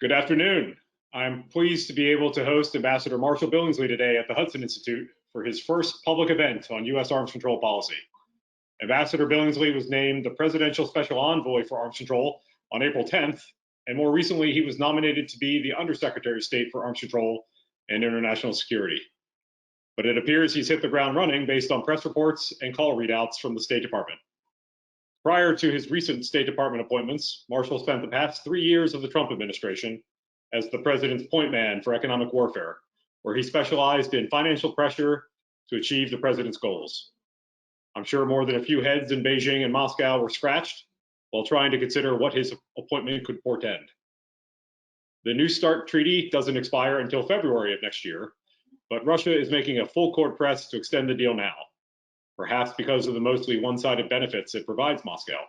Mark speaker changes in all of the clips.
Speaker 1: Good afternoon. I'm pleased to be able to host Ambassador Marshall Billingslea today at the Hudson Institute for his first public event on U.S. arms control policy. Ambassador Billingslea was named the Presidential Special Envoy for Arms Control on April 10th, and more recently he was nominated to be the Undersecretary of State for Arms Control and International Security. But it appears he's hit the ground running based on press reports and call readouts from the State Department. Prior to his recent State Department appointments, Marshall spent the past 3 years of the Trump administration as the president's point man for economic warfare, where he specialized in financial pressure to achieve the president's goals. I'm sure more than a few heads in Beijing and Moscow were scratched while trying to consider what his appointment could portend. The New START treaty doesn't expire until February of next year, but Russia is making a full court press to extend the deal now, perhaps because of the mostly one-sided benefits it provides Moscow.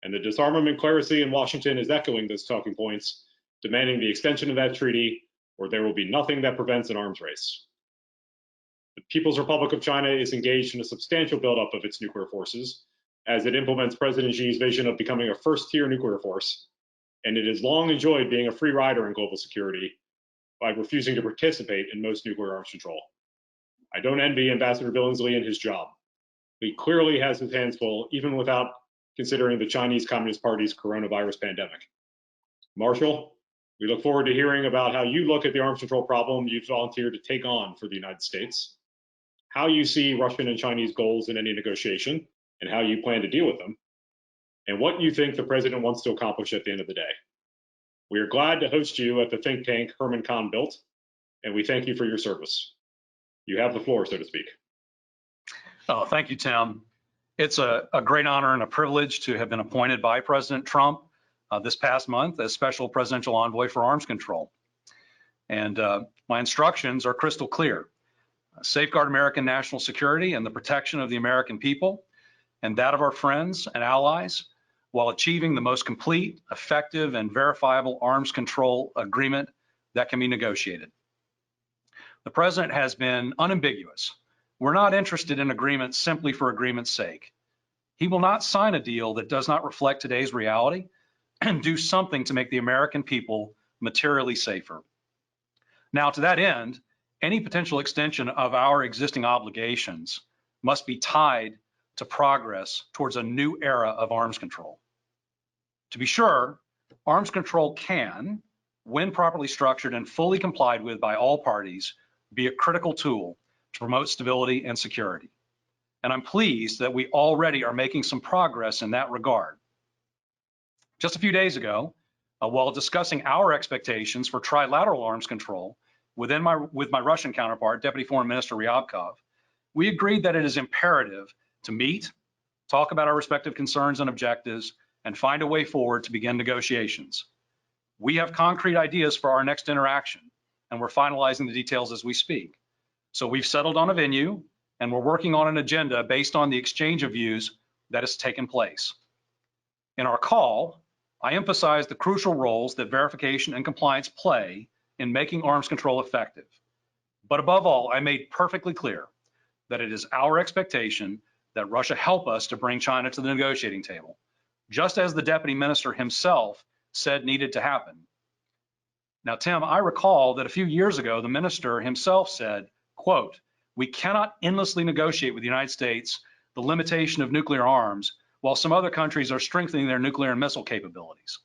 Speaker 1: And the disarmament clerisy in Washington is echoing those talking points, demanding the extension of that treaty, or there will be nothing that prevents an arms race. The People's Republic of China is engaged in a substantial buildup of its nuclear forces as it implements President Xi's vision of becoming a first-tier nuclear force, and it has long enjoyed being a free rider in global security by refusing to participate in most nuclear arms control. I don't envy Ambassador Billingslea in his job. He clearly has his hands full, even without considering the Chinese Communist Party's coronavirus pandemic. Marshall, we look forward to hearing about how you look at the arms control problem you've volunteered to take on for the United States, how you see Russian and Chinese goals in any negotiation, and how you plan to deal with them, and what you think the president wants to accomplish at the end of the day. We are glad to host you at the think tank Herman Kahn built, and we thank you for your service. You have the floor, so to speak.
Speaker 2: Oh, thank you, Tim. It's a great honor and a privilege to have been appointed by President Trump this past month as Special Presidential Envoy for Arms Control. And my instructions are crystal clear. Safeguard American national security and the protection of the American people and that of our friends and allies while achieving the most complete, effective, and verifiable arms control agreement that can be negotiated. The President has been unambiguous. We're not interested in agreements simply for agreement's sake. He will not sign a deal that does not reflect today's reality and do something to make the American people materially safer. Now, to that end, any potential extension of our existing obligations must be tied to progress towards a new era of arms control. To be sure, arms control can, when properly structured and fully complied with by all parties, be a critical tool to promote stability and security. And I'm pleased that we already are making some progress in that regard. Just a few days ago, while discussing our expectations for trilateral arms control with my Russian counterpart, Deputy Foreign Minister Ryabkov, we agreed that it is imperative to meet, talk about our respective concerns and objectives, and find a way forward to begin negotiations. We have concrete ideas for our next interaction, and we're finalizing the details as we speak. So we've settled on a venue, and we're working on an agenda based on the exchange of views that has taken place. In our call, I emphasized the crucial roles that verification and compliance play in making arms control effective. But above all, I made perfectly clear that it is our expectation that Russia help us to bring China to the negotiating table, just as the Deputy Minister himself said needed to happen. Now, Tim, I recall that a few years ago, the minister himself said, quote, "We cannot endlessly negotiate with the United States the limitation of nuclear arms while some other countries are strengthening their nuclear and missile capabilities."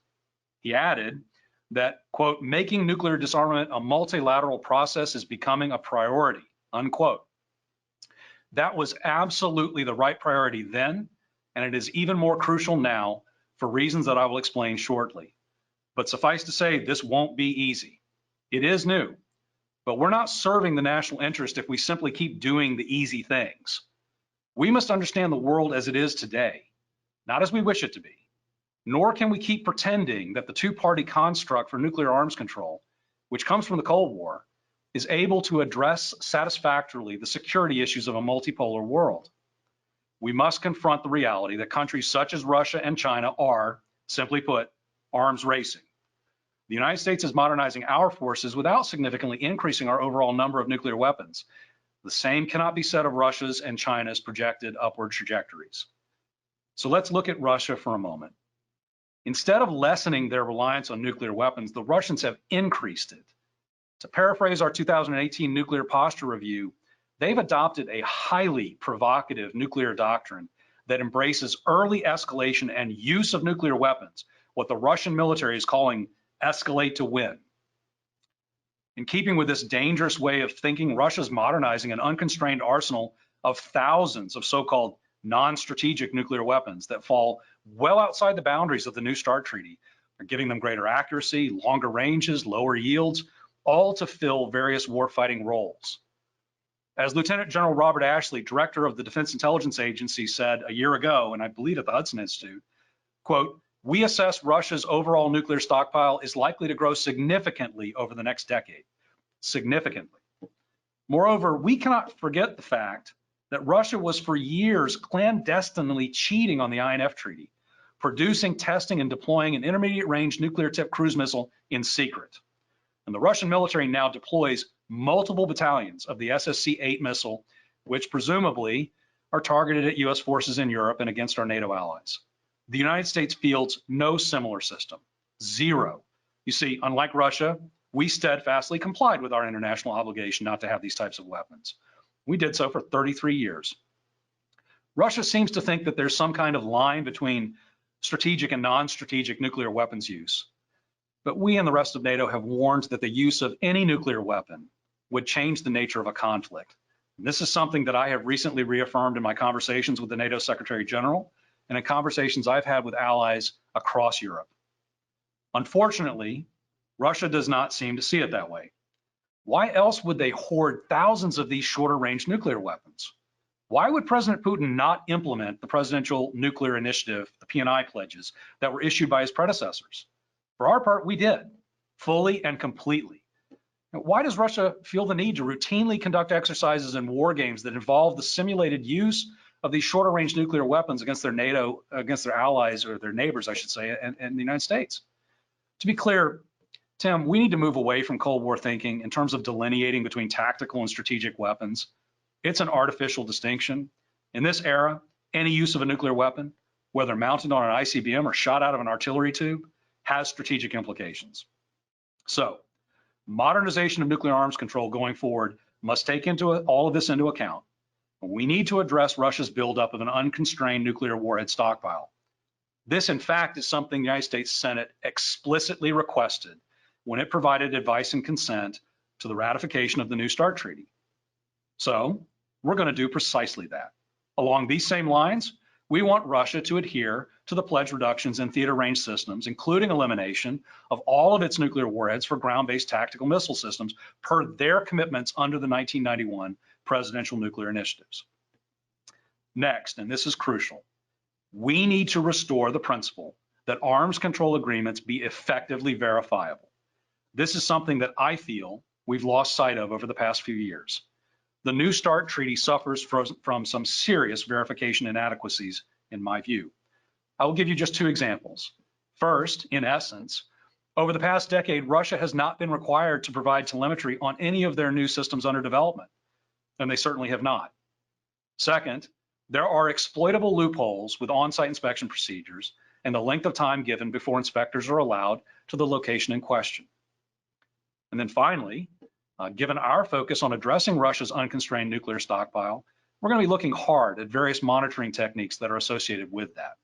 Speaker 2: He added that, quote, "Making nuclear disarmament a multilateral process is becoming a priority," unquote. That was absolutely the right priority then, and it is even more crucial now for reasons that I will explain shortly. But suffice to say, this won't be easy. It is new, but we're not serving the national interest if we simply keep doing the easy things. We must understand the world as it is today, not as we wish it to be. Nor can we keep pretending that the two-party construct for nuclear arms control, which comes from the Cold War, is able to address satisfactorily the security issues of a multipolar world. We must confront the reality that countries such as Russia and China are, simply put, arms racing. The United States is modernizing our forces without significantly increasing our overall number of nuclear weapons. The same cannot be said of Russia's and China's projected upward trajectories. So let's look at Russia for a moment. Instead of lessening their reliance on nuclear weapons, the Russians have increased it. To paraphrase our 2018 nuclear posture review, they've adopted a highly provocative nuclear doctrine that embraces early escalation and use of nuclear weapons, what the Russian military is calling escalate to win. In keeping with this dangerous way of thinking, Russia's modernizing an unconstrained arsenal of thousands of so-called non-strategic nuclear weapons that fall well outside the boundaries of the New START Treaty. They're giving them greater accuracy, longer ranges, lower yields, all to fill various warfighting roles. As Lieutenant General Robert Ashley, director of the Defense Intelligence Agency, said a year ago, and I believe at the Hudson Institute, quote, "We assess Russia's overall nuclear stockpile is likely to grow significantly over the next decade." Significantly. Moreover, we cannot forget the fact that Russia was for years clandestinely cheating on the INF Treaty, producing, testing, and deploying an intermediate range nuclear tipped cruise missile in secret. And the Russian military now deploys multiple battalions of the SSC-8 missile, which presumably are targeted at US forces in Europe and against our NATO allies. The United States fields no similar system, zero. You see, unlike Russia, we steadfastly complied with our international obligation not to have these types of weapons. We did so for 33 years. Russia seems to think that there's some kind of line between strategic and non-strategic nuclear weapons use. But we and the rest of NATO have warned that the use of any nuclear weapon would change the nature of a conflict. And this is something that I have recently reaffirmed in my conversations with the NATO Secretary General and in conversations I've had with allies across Europe. Unfortunately, Russia does not seem to see it that way. Why else would they hoard thousands of these shorter range nuclear weapons? Why would President Putin not implement the Presidential Nuclear Initiative, the P&I pledges that were issued by his predecessors? For our part, we did, fully and completely. Now, why does Russia feel the need to routinely conduct exercises and war games that involve the simulated use of these shorter range nuclear weapons against their NATO, against their allies, or their neighbors, I should say, and the United States? To be clear, Tim, we need to move away from Cold War thinking in terms of delineating between tactical and strategic weapons. It's an artificial distinction. In this era, any use of a nuclear weapon, whether mounted on an ICBM or shot out of an artillery tube, has strategic implications. So, modernization of nuclear arms control going forward must take all of this into account. We need to address Russia's buildup of an unconstrained nuclear warhead stockpile. This, in fact, is something the United States Senate explicitly requested when it provided advice and consent to the ratification of the New START Treaty. So, we're going to do precisely that. Along these same lines, we want Russia to adhere to the pledge reductions in theater range systems, including elimination of all of its nuclear warheads for ground-based tactical missile systems per their commitments under the 1991 Presidential Nuclear Initiatives. Next, and this is crucial, we need to restore the principle that arms control agreements be effectively verifiable. This is something that I feel we've lost sight of over the past few years. The New START Treaty suffers from some serious verification inadequacies, in my view. I will give you just two examples. First, in essence, over the past decade, Russia has not been required to provide telemetry on any of their new systems under development, and they certainly have not. Second, there are exploitable loopholes with on-site inspection procedures and the length of time given before inspectors are allowed to the location in question. And then finally, given our focus on addressing Russia's unconstrained nuclear stockpile, we're going to be looking hard at various monitoring techniques that are associated with that.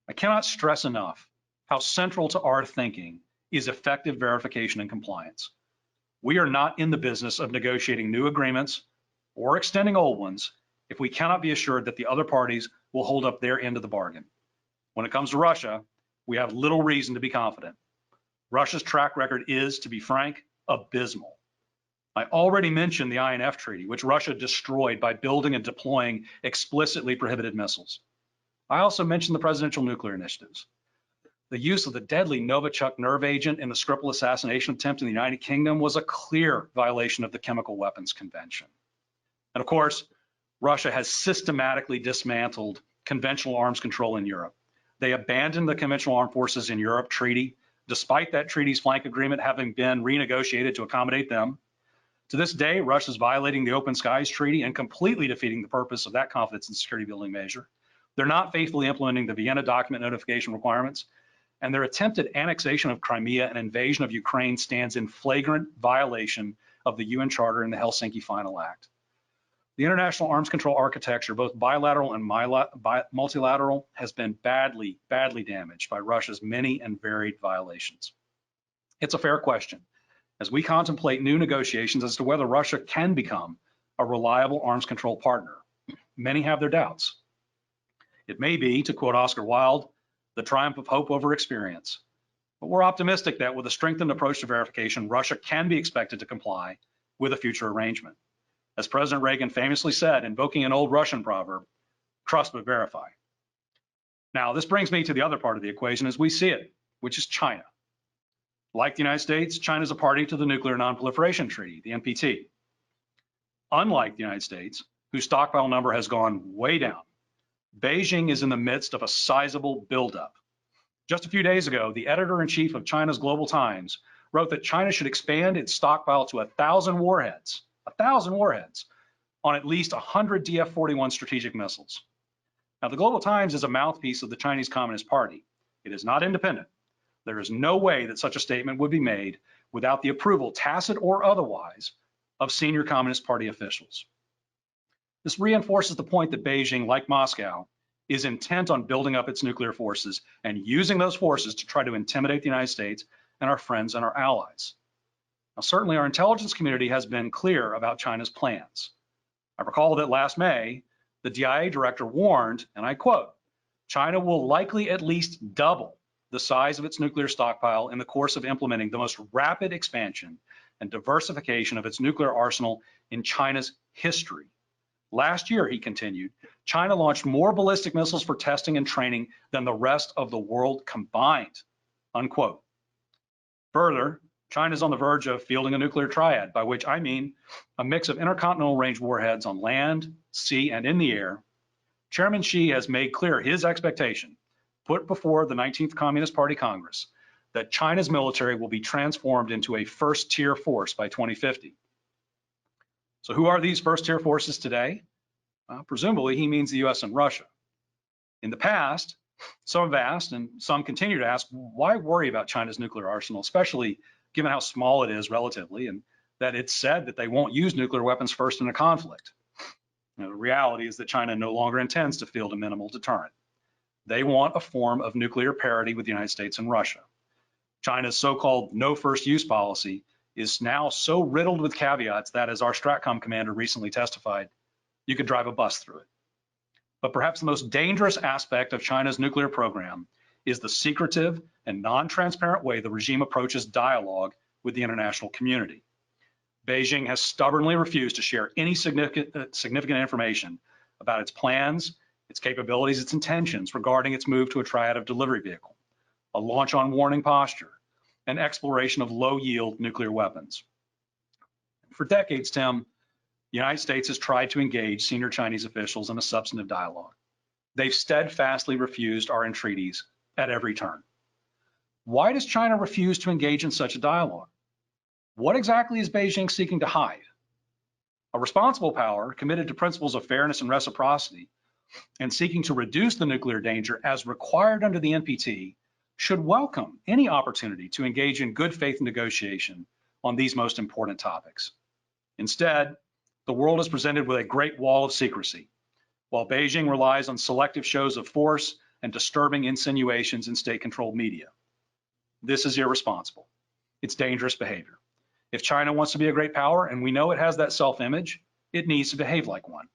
Speaker 2: I cannot stress enough how central to our thinking is effective verification and compliance. We are not in the business of negotiating new agreements or extending old ones if we cannot be assured that the other parties will hold up their end of the bargain. When it comes to Russia, we have little reason to be confident. Russia's track record is, to be frank, abysmal. I already mentioned the INF Treaty, which Russia destroyed by building and deploying explicitly prohibited missiles. I also mentioned the Presidential Nuclear Initiatives. The use of the deadly Novichok nerve agent in the Skripal assassination attempt in the United Kingdom was a clear violation of the Chemical Weapons Convention. And of course, Russia has systematically dismantled conventional arms control in Europe. They abandoned the Conventional Armed Forces in Europe Treaty, despite that treaty's flank agreement having been renegotiated to accommodate them. To this day, Russia is violating the Open Skies Treaty and completely defeating the purpose of that confidence and security building measure. They're not faithfully implementing the Vienna document notification requirements, and their attempted annexation of Crimea and invasion of Ukraine stands in flagrant violation of the UN Charter and the Helsinki Final Act. The international arms control architecture, both bilateral and multilateral, has been badly damaged by Russia's many and varied violations. It's a fair question as we contemplate new negotiations as to whether Russia can become a reliable arms control partner. Many have their doubts. It may be, to quote Oscar Wilde, the triumph of hope over experience. But we're optimistic that with a strengthened approach to verification, Russia can be expected to comply with a future arrangement. As President Reagan famously said, invoking an old Russian proverb, trust but verify. Now, this brings me to the other part of the equation as we see it, which is China. Like the United States, China is a party to the Nuclear Non-Proliferation Treaty, the NPT. Unlike the United States, whose stockpile number has gone way down, Beijing is in the midst of a sizable buildup. Just a few days ago, the editor-in-chief of China's Global Times wrote that China should expand its stockpile to 1,000 warheads, on at least 100 DF-41 strategic missiles. Now, the Global Times is a mouthpiece of the Chinese Communist Party. It is not independent. There is no way that such a statement would be made without the approval, tacit or otherwise, of senior Communist Party officials. This reinforces the point that Beijing, like Moscow, is intent on building up its nuclear forces and using those forces to try to intimidate the United States and our friends and our allies. Now, certainly our intelligence community has been clear about China's plans. I recall that last May, the DIA director warned, and I quote, China will likely at least double the size of its nuclear stockpile in the course of implementing the most rapid expansion and diversification of its nuclear arsenal in China's history. Last year, he continued, China launched more ballistic missiles for testing and training than the rest of the world combined, unquote. Further, China is on the verge of fielding a nuclear triad, by which I mean a mix of intercontinental range warheads on land, sea, and in the air. Chairman Xi has made clear his expectation, put before the 19th Communist Party Congress, that China's military will be transformed into a first-tier force by 2050. So who are these first-tier forces today? Presumably, he means the US and Russia. In the past, some have asked, and some continue to ask, why worry about China's nuclear arsenal, especially given how small it is relatively, and that it's said that they won't use nuclear weapons first in a conflict. The reality is that China no longer intends to field a minimal deterrent. They want a form of nuclear parity with the United States and Russia. China's so-called no first use policy is now so riddled with caveats that, as our STRATCOM commander recently testified, you could drive a bus through it. But perhaps the most dangerous aspect of China's nuclear program is the secretive and non-transparent way the regime approaches dialogue with the international community. Beijing has stubbornly refused to share any significant information about its plans, its capabilities, its intentions regarding its move to a triad of delivery vehicle, a launch on warning posture, and exploration of low-yield nuclear weapons. For decades, Tim, the United States has tried to engage senior Chinese officials in a substantive dialogue. They've steadfastly refused our entreaties at every turn. Why does China refuse to engage in such a dialogue? What exactly is Beijing seeking to hide? A responsible power committed to principles of fairness and reciprocity and seeking to reduce the nuclear danger as required under the NPT should welcome any opportunity to engage in good faith negotiation on these most important topics. Instead, the world is presented with a great wall of secrecy, while Beijing relies on selective shows of force and disturbing insinuations in state-controlled media. This is irresponsible. It's dangerous behavior. If China wants to be a great power, and we know it has that self-image, it needs to behave like one.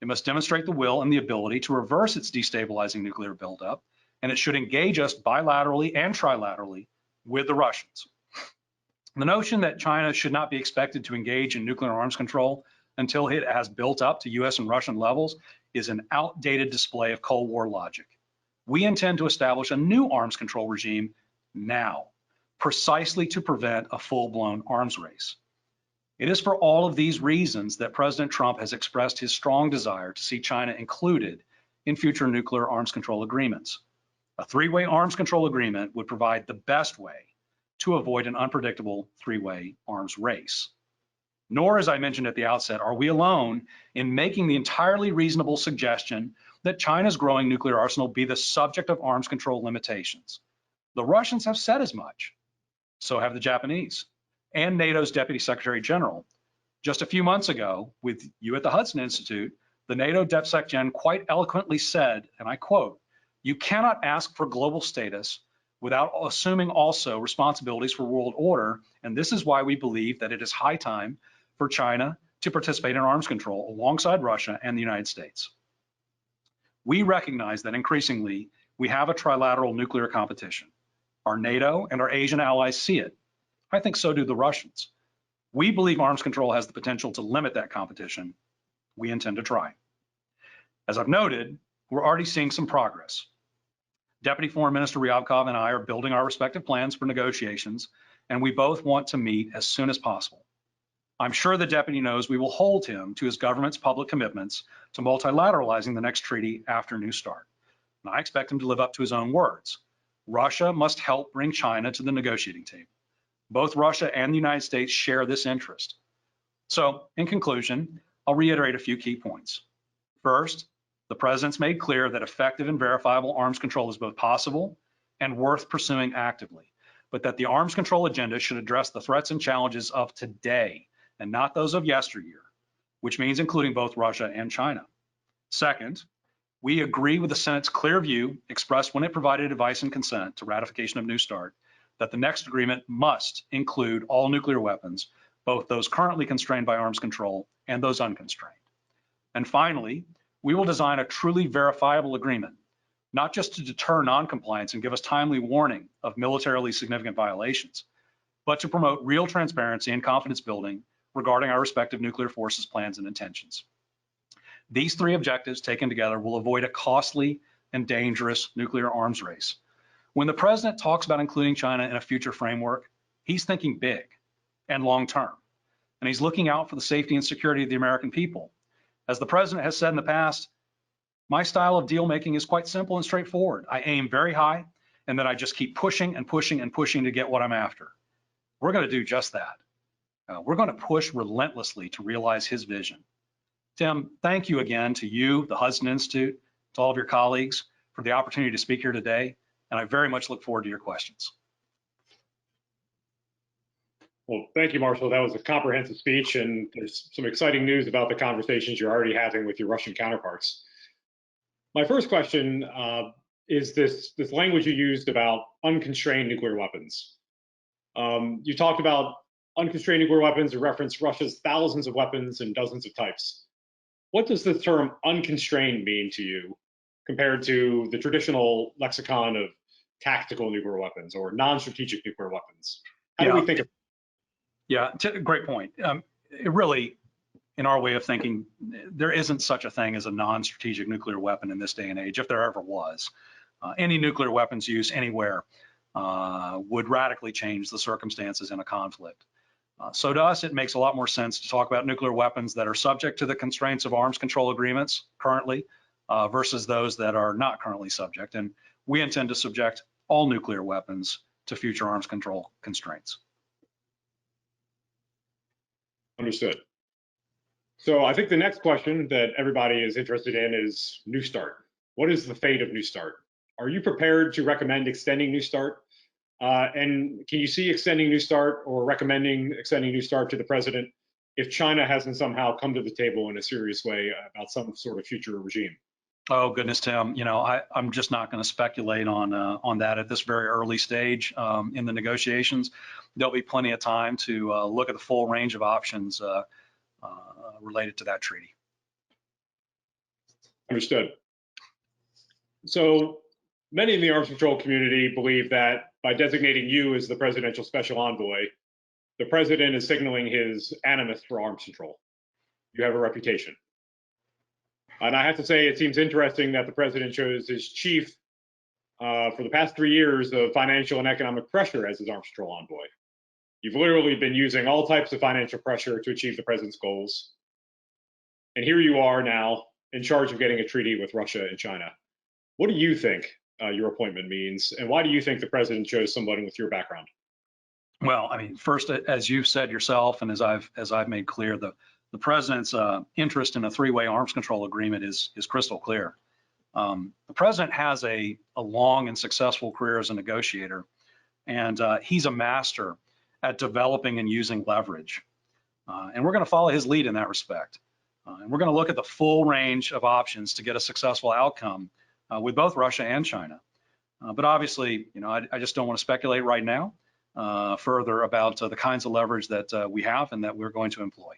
Speaker 2: It must demonstrate the will and the ability to reverse its destabilizing nuclear buildup, and it should engage us bilaterally and trilaterally with the Russians. The notion that China should not be expected to engage in nuclear arms control until it has built up to US and Russian levels is an outdated display of Cold War logic. We intend to establish a new arms control regime now, precisely to prevent a full-blown arms race. It is for all of these reasons that President Trump has expressed his strong desire to see China included in future nuclear arms control agreements. A three-way arms control agreement would provide the best way to avoid an unpredictable three-way arms race. Nor, as I mentioned at the outset, are we alone in making the entirely reasonable suggestion that China's growing nuclear arsenal be the subject of arms control limitations. The Russians have said as much. So have the Japanese and NATO's Deputy Secretary General. Just a few months ago, with you at the Hudson Institute, the NATO DepSecGen quite eloquently said, and I quote, "You cannot ask for global status without assuming also responsibilities for world order, and this is why we believe that it is high time for China to participate in arms control alongside Russia and the United States." We recognize that increasingly we have a trilateral nuclear competition. Our NATO and our Asian allies see it. I think so do the Russians. We believe arms control has the potential to limit that competition. We intend to try. As I've noted, we're already seeing some progress. Deputy Foreign Minister Ryabkov and I are building our respective plans for negotiations, and we both want to meet as soon as possible. I'm sure the deputy knows we will hold him to his government's public commitments to multilateralizing the next treaty after New START. And I expect him to live up to his own words. Russia must help bring China to the negotiating table. Both Russia and the United States share this interest. So, in conclusion, I'll reiterate a few key points. First, the president's made clear that effective and verifiable arms control is both possible and worth pursuing actively, but that the arms control agenda should address the threats and challenges of today and not those of yesteryear, which means including both Russia and China. Second, we agree with the Senate's clear view, expressed when it provided advice and consent to ratification of New START, that the next agreement must include all nuclear weapons, both those currently constrained by arms control and those unconstrained. And finally, we will design a truly verifiable agreement, not just to deter noncompliance and give us timely warning of militarily significant violations, but to promote real transparency and confidence building regarding our respective nuclear forces plans and intentions. These three objectives taken together will avoid a costly and dangerous nuclear arms race. When the president talks about including China in a future framework, he's thinking big and long term, and he's looking out for the safety and security of the American people. As the president has said in the past, my style of deal making is quite simple and straightforward. I aim very high, and then I just keep pushing and pushing and pushing to get what I'm after. We're going to do just that. We're going to push relentlessly to realize his vision. Tim, thank you again to you, the Hudson Institute, to all of your colleagues for the opportunity to speak here today, and I very much look forward to your questions.
Speaker 1: Well, thank you, Marshall. That was a comprehensive speech, and there's some exciting news about the conversations you're already having with your Russian counterparts. My first question is this language you used about unconstrained nuclear weapons. You talked about unconstrained nuclear weapons and referenced Russia's thousands of weapons and dozens of types. What does the term unconstrained mean to you compared to the traditional lexicon of tactical nuclear weapons or non-strategic nuclear weapons? How do we think of it?
Speaker 2: Yeah, great point. It really, in our way of thinking, there isn't such a thing as a non-strategic nuclear weapon in this day and age, if there ever was. Any nuclear weapons use anywhere would radically change the circumstances in a conflict. So to us, it makes a lot more sense to talk about nuclear weapons that are subject to the constraints of arms control agreements currently versus those that are not currently subject. And we intend to subject all nuclear weapons to future arms control constraints.
Speaker 1: Understood. So I think the next question that everybody is interested in is New START. What is the fate of New START? Are you prepared to recommend extending New START? And can you see extending New START or recommending extending New START to the president if China hasn't somehow come to the table in a serious way about some sort of future regime?
Speaker 2: Oh, goodness, Tim, I'm just not going to speculate on that at this very early stage in the negotiations. There'll be plenty of time to look at the full range of options related to that treaty.
Speaker 1: Understood. So many in the arms control community believe that by designating you as the presidential special envoy, the president is signaling his animus for arms control. You have a reputation. And I have to say, it seems interesting that the president chose his chief for the past 3 years of financial and economic pressure as his arms control envoy. You've literally been using all types of financial pressure to achieve the president's goals. And here you are now in charge of getting a treaty with Russia and China. What do you think your appointment means? And why do you think the president chose someone with your background?
Speaker 2: Well, I mean, first, as you've said yourself, and as I've made clear, the president's interest in a three-way arms control agreement is crystal clear. The president has a long and successful career as a negotiator, and he's a master at developing and using leverage. And we're going to follow his lead in that respect. And we're going to look at the full range of options to get a successful outcome with both Russia and China. But obviously, I just don't want to speculate right now further about the kinds of leverage that we have and that we're going to employ.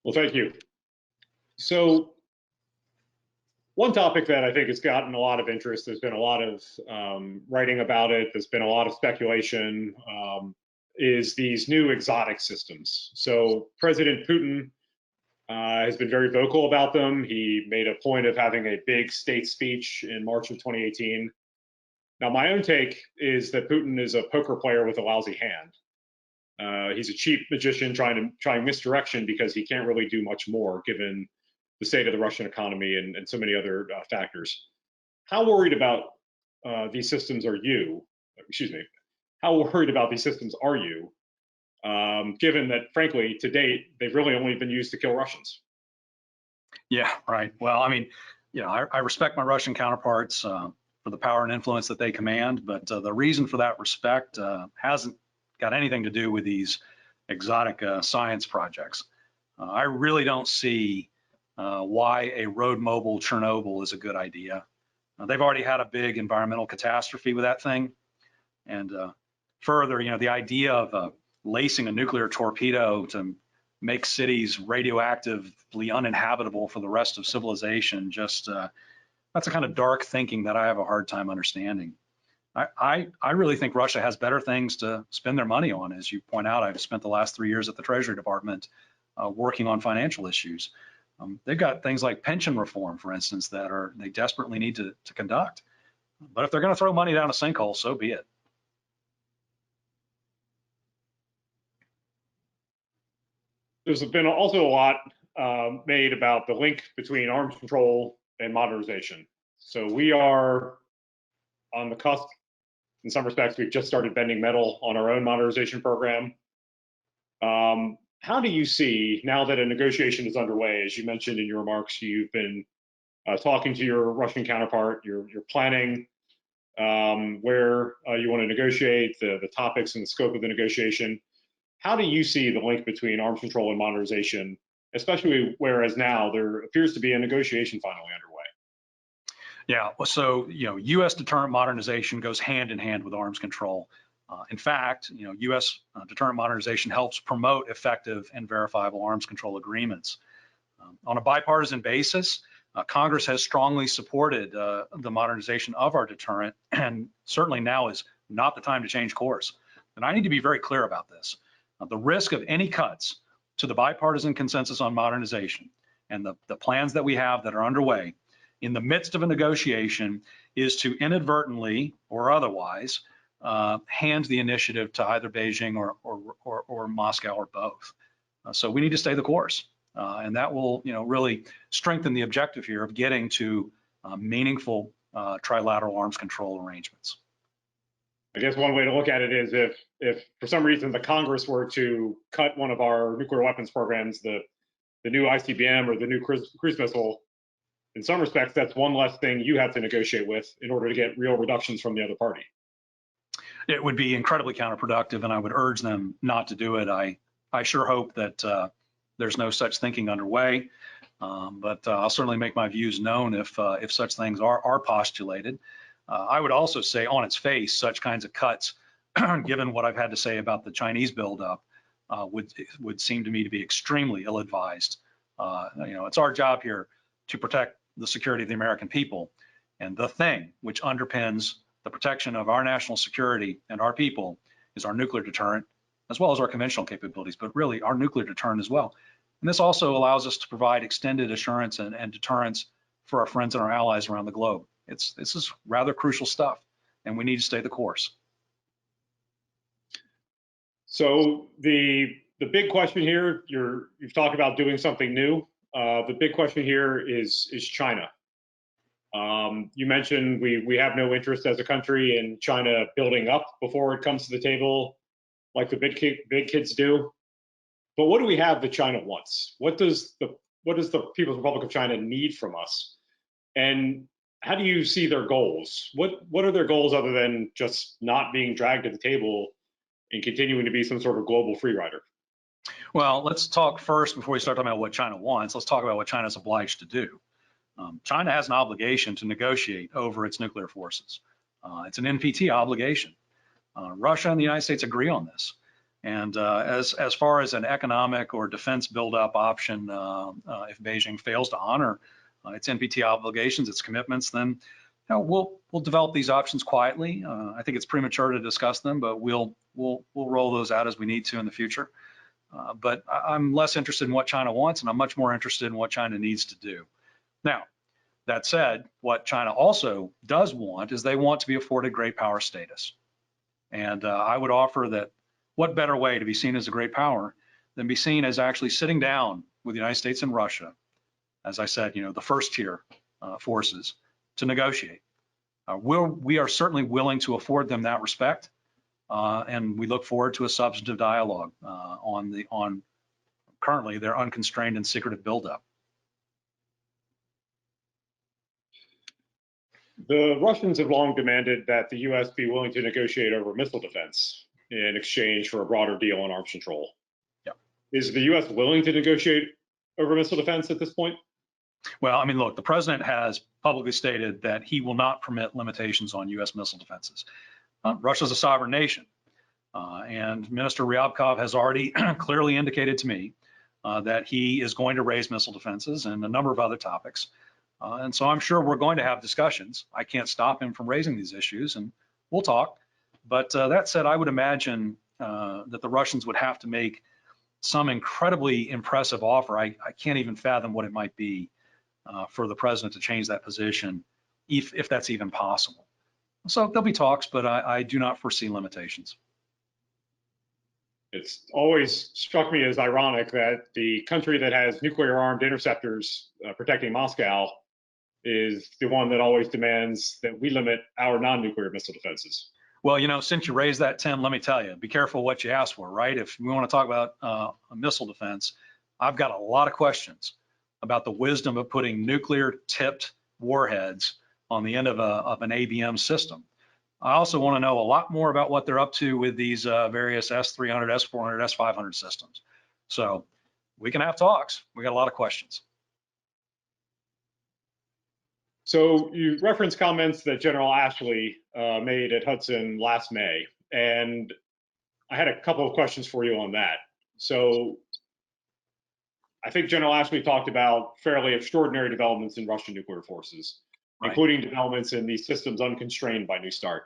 Speaker 1: Well, thank you. So one topic that I think has gotten a lot of interest, there's been a lot of writing about it, there's been a lot of speculation, is these new exotic systems. So President Putin has been very vocal about them. He made a point of having a big state speech in March of 2018. Now, my own take is that Putin is a poker player with a lousy hand. He's a cheap magician trying misdirection because he can't really do much more given the state of the Russian economy and so many other factors. How worried about these systems are you? Excuse me. How worried about these systems are you, given that, frankly, to date, they've really only been used to kill Russians?
Speaker 2: Yeah, right. Well, I mean, I respect my Russian counterparts for the power and influence that they command, but the reason for that respect hasn't got anything to do with these exotic science projects. I really don't see why a road mobile Chernobyl is a good idea. They've already had a big environmental catastrophe with that thing. And further, the idea of lacing a nuclear torpedo to make cities radioactively uninhabitable for the rest of civilization, that's a kind of dark thinking that I have a hard time understanding. I really think Russia has better things to spend their money on. As you point out, I've spent the last 3 years at the Treasury Department working on financial issues. They've got things like pension reform, for instance, that they desperately need to conduct. But if they're going to throw money down a sinkhole, so be it.
Speaker 1: There's been also a lot made about the link between arms control and modernization. So we are on the cusp. In some respects, we've just started bending metal on our own modernization program. How do you see, now that a negotiation is underway, as you mentioned in your remarks, you've been talking to your Russian counterpart, you're planning where you want to negotiate, the topics and the scope of the negotiation. How do you see the link between arms control and modernization, especially whereas now there appears to be a negotiation finally underway?
Speaker 2: Yeah, so U.S. deterrent modernization goes hand in hand with arms control. In fact, U.S. deterrent modernization helps promote effective and verifiable arms control agreements. On a bipartisan basis, Congress has strongly supported the modernization of our deterrent, and certainly now is not the time to change course. And I need to be very clear about this. The risk of any cuts to the bipartisan consensus on modernization and the plans that we have that are underway in the midst of a negotiation is to inadvertently or otherwise hand the initiative to either Beijing or Moscow or both. So we need to stay the course, and that will really strengthen the objective here of getting to meaningful trilateral arms control arrangements.
Speaker 1: I guess one way to look at it is if for some reason the Congress were to cut one of our nuclear weapons programs, the new ICBM or the new cruise missile, in some respects, that's one less thing you have to negotiate with in order to get real reductions from the other party.
Speaker 2: It would be incredibly counterproductive, and I would urge them not to do it. I sure hope that there's no such thinking underway, but I'll certainly make my views known if such things are postulated. I would also say, on its face, such kinds of cuts, given what I've had to say about the Chinese buildup, would seem to me to be extremely ill-advised. It's our job here to protect the security of the American people, and the thing which underpins the protection of our national security and our people is our nuclear deterrent, as well as our conventional capabilities, but really our nuclear deterrent as well. And this also allows us to provide extended assurance and deterrence for our friends and our allies around the globe. This is rather crucial stuff, and we need to stay the course.
Speaker 1: So the big question here, you've talked about doing something new. The big question here is China. You mentioned we have no interest as a country in China building up before it comes to the table, like the big kids do. But what do we have that China wants? What does the what does the People's Republic of China need from us? And how do you see their goals? What are their goals other than just not being dragged to the table and continuing to be some sort of global free rider?
Speaker 2: Well, let's talk first before we start talking about what China wants. Let's talk about what China is obliged to do. China has an obligation to negotiate over its nuclear forces. It's an NPT obligation. Russia and the United States agree on this. And as far as an economic or defense buildup option, if Beijing fails to honor its NPT obligations, its commitments, then we'll develop these options quietly. I think it's premature to discuss them, but we'll roll those out as we need to in the future. But I'm less interested in what China wants, and I'm much more interested in what China needs to do. Now, that said, what China also does want is they want to be afforded great power status. And I would offer that what better way to be seen as a great power than be seen as actually sitting down with the United States and Russia, as I said, the first tier forces, to negotiate. We are certainly willing to afford them that respect, and we look forward to a substantive dialogue on currently their unconstrained and secretive buildup.
Speaker 1: The Russians have long demanded that the U.S. be willing to negotiate over missile defense in exchange for a broader deal on arms control.
Speaker 2: Yeah.
Speaker 1: Is the U.S. willing to negotiate over missile defense at this point?
Speaker 2: Well, I mean, look, the president has publicly stated that he will not permit limitations on U.S. missile defenses. Russia's a sovereign nation, and Minister Ryabkov has already clearly indicated to me that he is going to raise missile defenses and a number of other topics. And so I'm sure we're going to have discussions. I can't stop him from raising these issues, and we'll talk. But that said, I would imagine that the Russians would have to make some incredibly impressive offer. I can't even fathom what it might be for the president to change that position, if that's even possible. So there'll be talks, but I do not foresee limitations.
Speaker 1: It's always struck me as ironic that the country that has nuclear armed interceptors protecting Moscow is the one that always demands that we limit our non-nuclear missile defenses.
Speaker 2: Well, since you raised that, Tim, let me tell you, be careful what you ask for, right? If we want to talk about a missile defense, I've got a lot of questions about the wisdom of putting nuclear tipped warheads on the end of an ABM system. I also want to know a lot more about what they're up to with these various S-300, S-400, S-500 systems. So we can have talks. We got a lot of questions.
Speaker 1: So you referenced comments that General Ashley made at Hudson last May, and I had a couple of questions for you on that. So I think General Ashley talked about fairly extraordinary developments in Russian nuclear forces, right, including developments in these systems unconstrained by New START.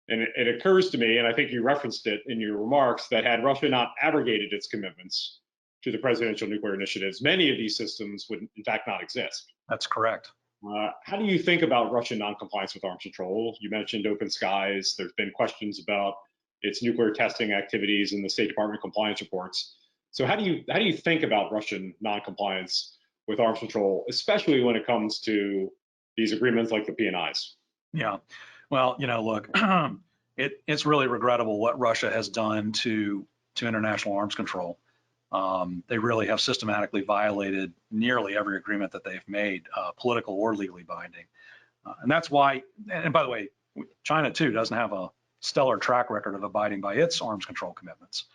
Speaker 1: And it occurs to me, and I think you referenced it in your remarks, that had Russia not abrogated its commitments to the presidential nuclear initiatives, many of these systems would in fact not exist.
Speaker 2: That's correct.
Speaker 1: How do you think about Russian noncompliance with arms control? You mentioned open skies. There's been questions about its nuclear testing activities in the State Department compliance reports. So how do you think about Russian noncompliance with arms control, especially when it comes to these agreements like the PNIs?
Speaker 2: Yeah, well, look, it's really regrettable what Russia has done to international arms control. They really have systematically violated nearly every agreement that they've made, political or legally binding. And that's why, and by the way, China too doesn't have a stellar track record of abiding by its arms control commitments.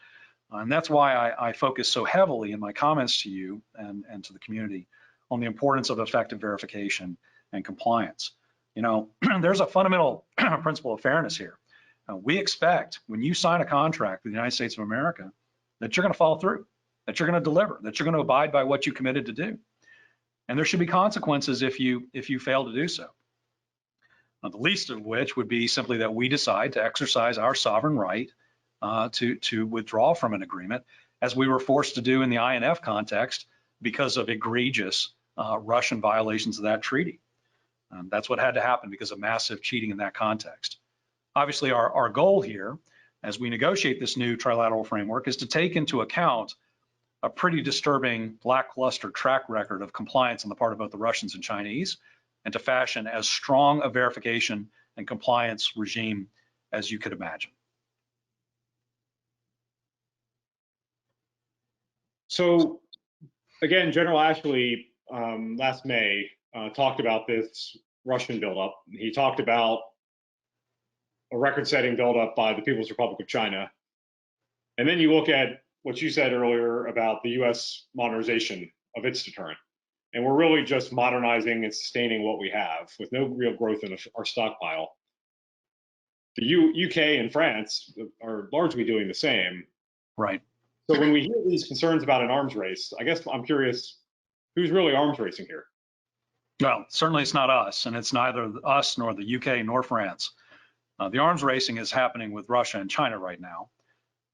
Speaker 2: And that's why I focus so heavily in my comments to you and to the community on the importance of effective verification and compliance. There's a fundamental principle of fairness here. We expect when you sign a contract with the United States of America that you're going to follow through, that you're going to deliver, that you're going to abide by what you committed to do. And there should be consequences if you fail to do so. The least of which would be simply that we decide to exercise our sovereign right to withdraw from an agreement, as we were forced to do in the INF context because of egregious Russian violations of that treaty. That's what had to happen because of massive cheating in that context. Obviously, our goal here, as we negotiate this new trilateral framework, is to take into account a pretty disturbing lackluster track record of compliance on the part of both the Russians and Chinese, and to fashion as strong a verification and compliance regime as you could imagine.
Speaker 1: So again, General Ashley last May talked about this Russian buildup. He talked about a record-setting buildup by the People's Republic of China. And then you look at what you said earlier about the U.S. modernization of its deterrent. And we're really just modernizing and sustaining what we have with no real growth in our stockpile. The UK and France are largely doing the same.
Speaker 2: Right.
Speaker 1: So when we hear these concerns about an arms race, I guess I'm curious, who's really arms racing here?
Speaker 2: Well, certainly it's not us, and it's neither us nor the UK nor France. The arms racing is happening with Russia and China right now.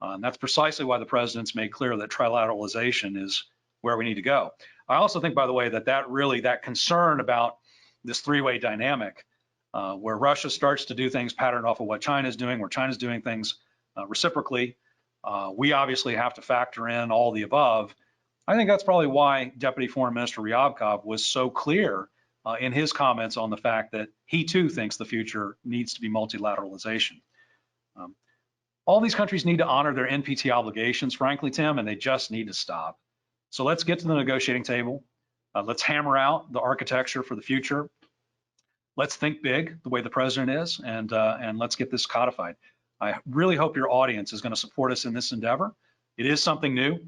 Speaker 2: And that's precisely why the president's made clear that trilateralization is where we need to go. I also think, by the way, that concern about this three-way dynamic, where Russia starts to do things patterned off of what China's doing, where China's doing things reciprocally, we obviously have to factor in all the above. I think that's probably why Deputy Foreign Minister Ryabkov was so clear in his comments on the fact that he too thinks the future needs to be multilateralization. All these countries need to honor their NPT obligations, frankly, Tim, and they just need to stop. So let's get to the negotiating table. Let's hammer out the architecture for the future. Let's think big, the way the president is, and let's get this codified. I really hope your audience is going to support us in this endeavor. It is something new.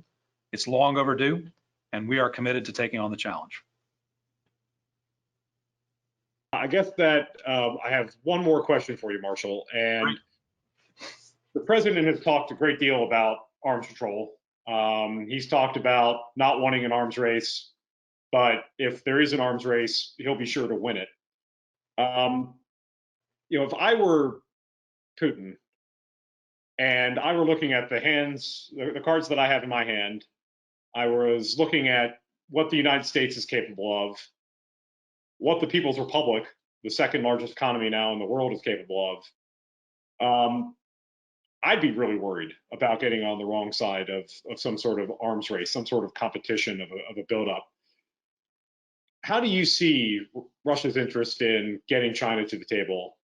Speaker 2: It's long overdue, and we are committed to taking on the challenge.
Speaker 1: I guess that I have one more question for you, Marshall. And the president has talked a great deal about arms control. He's talked about not wanting an arms race, but if there is an arms race, he'll be sure to win it. If I were Putin and I were looking at the cards that I have in my hand, I was looking at what the United States is capable of, what the People's Republic, the second largest economy now in the world, is capable of. I'd be really worried about getting on the wrong side of some sort of arms race, some sort of competition of a buildup. How do you see Russia's interest in getting China to the table,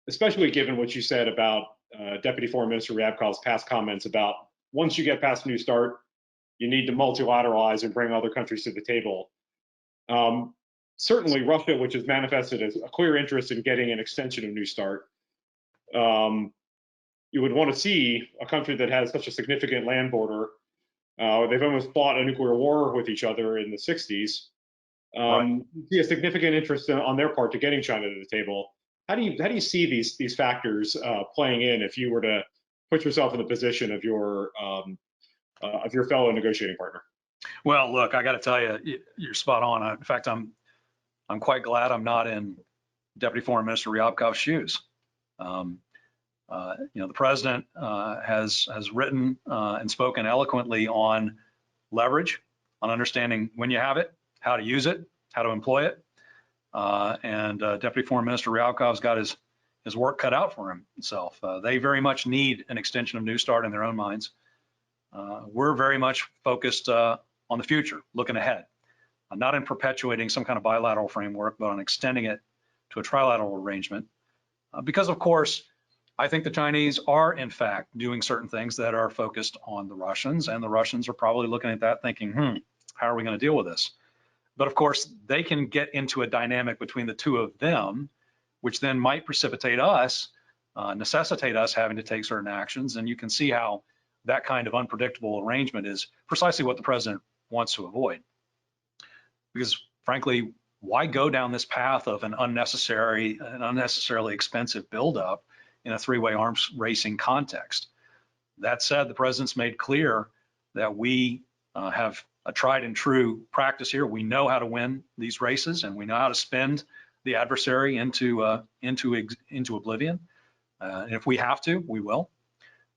Speaker 1: especially given what you said about Deputy Foreign Minister Ryabkov's past comments about once you get past New START, you need to multilateralize and bring other countries to the table. Certainly Russia, which has manifested as a clear interest in getting an extension of New START, you would want to see a country that has such a significant land border. They've almost fought a nuclear war with each other in the 60s.
Speaker 2: Right.
Speaker 1: See a significant interest on their part to getting China to the table. How do you see these factors playing in if you were to put yourself in the position of your fellow negotiating partner?
Speaker 2: Well, look, I got to tell you, you're spot on. In fact, I'm quite glad I'm not in Deputy Foreign Minister Ryabkov's shoes. The president has written and spoken eloquently on leverage, on understanding when you have it, how to use it, how to employ it. And Deputy Foreign Minister Ryabkov's got his work cut out for himself. They very much need an extension of New START in their own minds. We're very much focused on the future, looking ahead, not in perpetuating some kind of bilateral framework, but on extending it to a trilateral arrangement. Because, of course, I think the Chinese are, in fact, doing certain things that are focused on the Russians, and the Russians are probably looking at that thinking, how are we going to deal with this? But, of course, they can get into a dynamic between the two of them, which then might precipitate us, necessitate us having to take certain actions. And you can see how that kind of unpredictable arrangement is precisely what the president wants to avoid. Because, frankly, why go down this path of an unnecessarily expensive buildup in a three-way arms racing context? That said, the president's made clear that we have a tried and true practice here. We know how to win these races, and we know how to spin the adversary into oblivion. And if we have to, we will.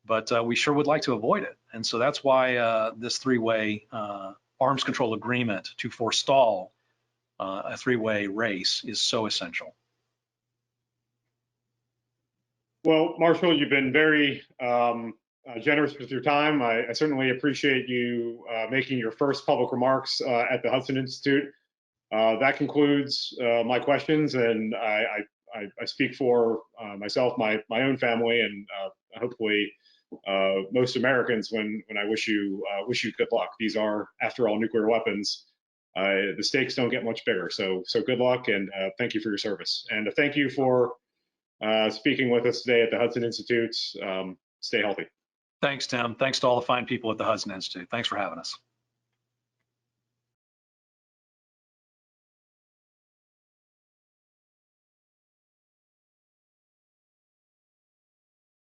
Speaker 2: But we sure would like to avoid it. And so that's why this three-way arms control agreement to forestall a three-way race is so essential.
Speaker 1: Well, Marshall, you've been very generous with your time. I certainly appreciate you making your first public remarks at the Hudson Institute. That concludes my questions, and I speak for myself, my own family, and hopefully most Americans when I wish you good luck. These are, after all, nuclear weapons. The stakes don't get much bigger. So good luck, and thank you for your service. And thank you for speaking with us today at the Hudson Institute. Stay healthy.
Speaker 2: Thanks, Tim. Thanks to all the fine people at the Hudson Institute. Thanks for having us.